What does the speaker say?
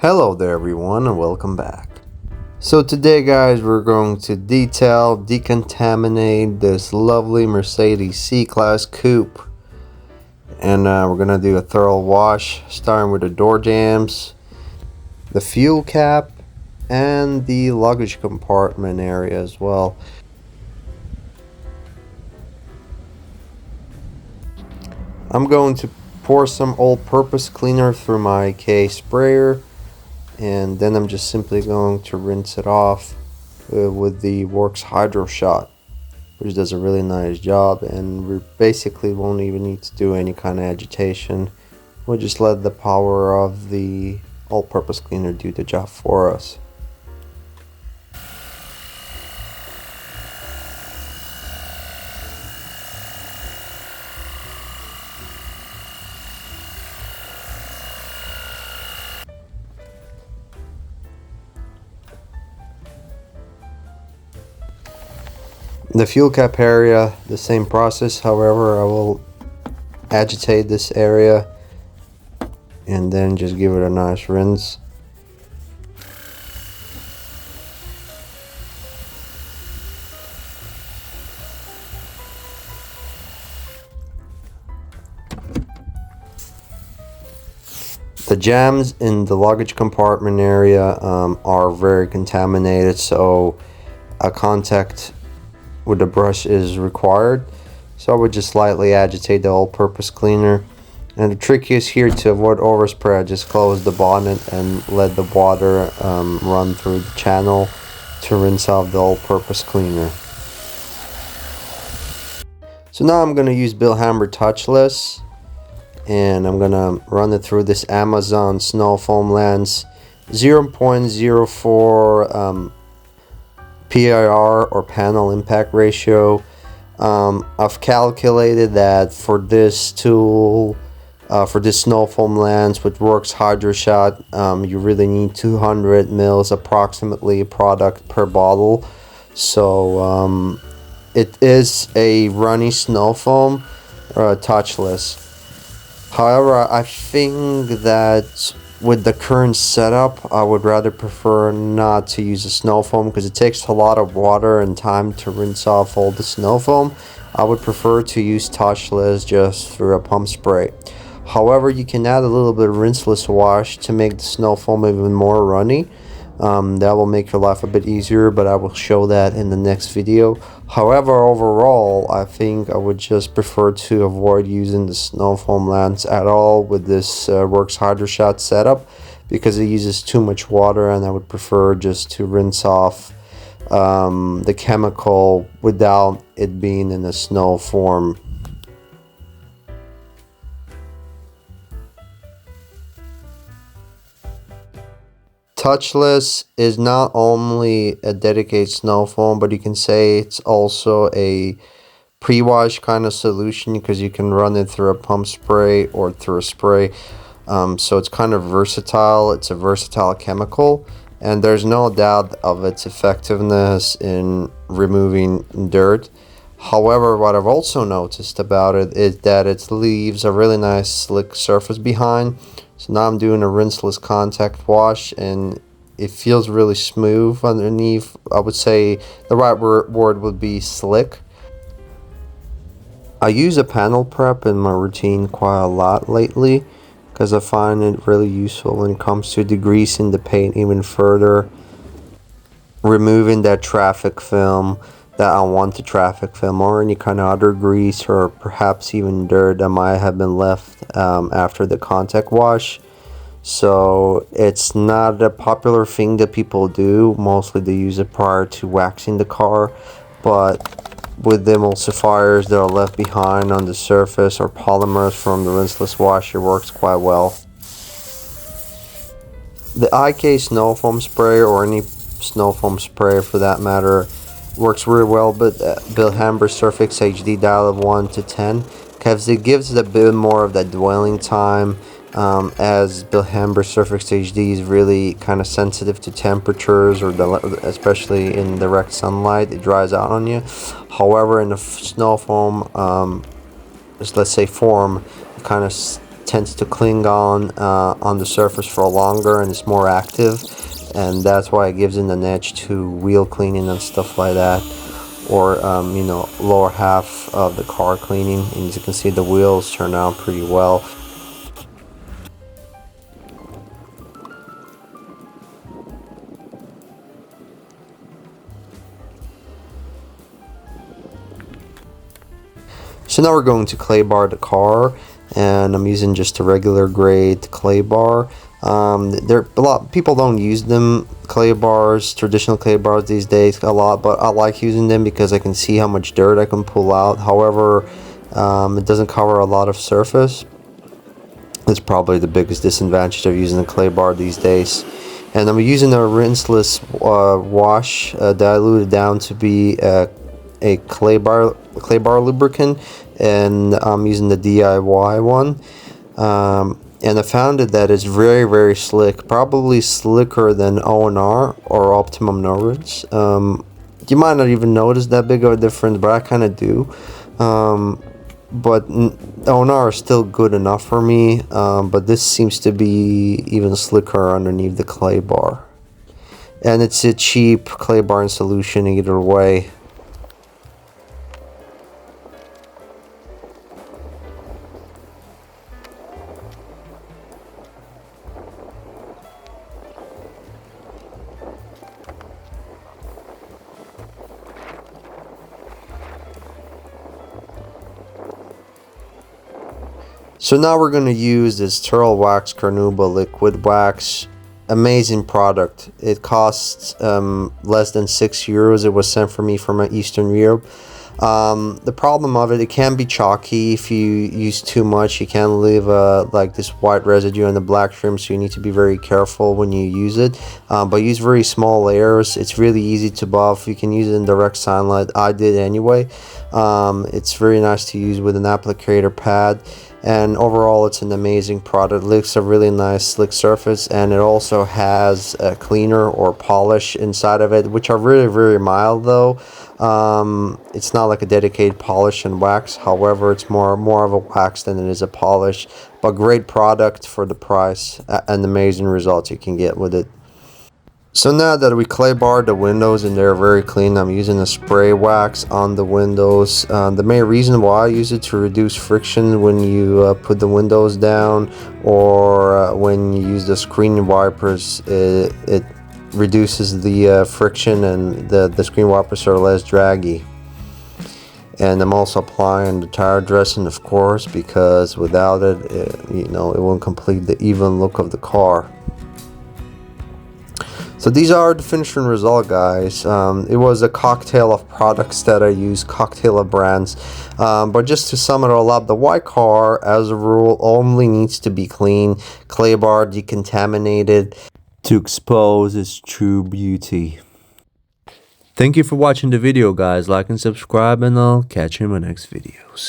Hello there everyone and welcome back. So today guys we're going to decontaminate this lovely Mercedes C-Class coupe. And we're going to do a thorough wash starting with the door jambs, the fuel cap, and the luggage compartment area as well. I'm going to pour some all-purpose cleaner through my K sprayer, and then I'm just simply going to rinse it off with the worx hydro shot, which does a really nice job, and we basically won't even need to do any kind of agitation. We'll just let the power of the all-purpose cleaner do the job for us. The fuel cap area, the same process. However, I will agitate this area and then just give it a nice rinse. The jams in the luggage compartment area are very contaminated, so a contact with the brush is required. So I would just slightly agitate the all-purpose cleaner, and the trick is here to avoid overspray. I just close the bonnet and let the water run through the channel to rinse off the all-purpose cleaner. So now I'm going to use Bilhamber touchless, and I'm going to run it through this Amazon Snowfoam lens 0.04 PIR or panel impact ratio. I've calculated that for this tool, for this Snowfoam lens with worx hydro shot, you really need 200 mils approximately product per bottle. So it is a runny Snowfoam touchless. However, I think that with the current setup, I would rather prefer not to use a Snowfoam because it takes a lot of water and time to rinse off all the Snowfoam. I would prefer to use touchless just through a pump spray. However, you can add a little bit of rinseless wash to make the Snowfoam even more runny. That will make your life a bit easier, but I will show that in the next video. However, overall, I think I would just prefer to avoid using the Snowfoam lens at all with this worx hydro shot setup because it uses too much water, and I would prefer just to rinse off the chemical without it being in a snow form. Touchless is not only a dedicated Snowfoam, but you can say it's also a pre-wash kind of solution because you can run it through a pump spray or through a spray. So it's kind of versatile. It's a versatile chemical, and there's no doubt of its effectiveness in removing dirt. However, what I've also noticed about it is that it leaves a really nice slick surface behind. So now I'm doing a rinseless contact wash, and it feels really smooth underneath. I would say the right word would be slick. I use a panel prep in my routine quite a lot lately because I find it really useful when it comes to degreasing the paint even further, removing that traffic film, that unwanted traffic film, or any kind of other grease or perhaps even dirt that might have been left after the contact wash. So it's not a popular thing that people do. Mostly they use it prior to waxing the car, but with the emulsifiers that are left behind on the surface or polymers from the rinseless wash, it works quite well. The IK Snowfoam sprayer, or any Snowfoam sprayer for that matter, works really well, but Bilhamber Surfix HD dial of 1 to 10 because it gives it a bit more of that dwelling time, as Bilhamber Surfix HD is really kind of sensitive to temperatures, or especially in direct sunlight, it dries out on you. However, in the Snowfoam, let's say form, it kind of tends to cling on the surface for longer and it's more active, and that's why it gives it an edge to wheel cleaning and stuff like that, or you know, lower half of the car cleaning. And as you can see, the wheels turn out pretty well. So now we're going to clay bar the car, and I'm using just a regular grade clay bar. There a lot people don't use them, clay bars, traditional clay bars these days, a lot, but I like using them because I can see how much dirt I can pull out. However, it doesn't cover a lot of surface. That's probably the biggest disadvantage of using a clay bar these days. And I'm using a rinseless wash, diluted down to be a clay bar lubricant, and I'm using the DIY one. And I found that it's very, very slick, probably slicker than O&R or Optimum No Rinse. You might not even notice that big of a difference, but I kind of do. But O&R is still good enough for me, but this seems to be even slicker underneath the clay bar. And it's a cheap clay bar in solution either way. So now we're going to use this worx Carnauba liquid wax. Amazing product. It costs less than €6. It was sent for me from Eastern Europe. The problem of it can be chalky. If you use too much, you can leave like this white residue on the black trim, so you need to be very careful when you use it. But use very small layers. It's really easy to buff. You can use it in direct sunlight. I did anyway. It's very nice to use with an applicator pad. And overall, it's an amazing product. It leaves a really nice slick surface, and it also has a cleaner or polish inside of it, which are really, very mild though. It's not like a dedicated polish and wax. However, it's more of a wax than it is a polish. But great product for the price, and amazing results you can get with it. So now that we clay barred the windows and they're very clean, I'm using a spray wax on the windows. The main reason why I use it to reduce friction when you put the windows down, or when you use the screen wipers, it reduces the friction, and the screen wipers are less draggy. And I'm also applying the tire dressing, of course, because without it, you know, it won't complete the even look of the car. So these are the finishing result, guys. It was a cocktail of products that I use, cocktail of brands. But just to sum it all up, the white car, as a rule, only needs to be clean, clay bar, decontaminated, to expose its true beauty. Thank you for watching the video, guys. Like and subscribe, and I'll catch you in my next videos.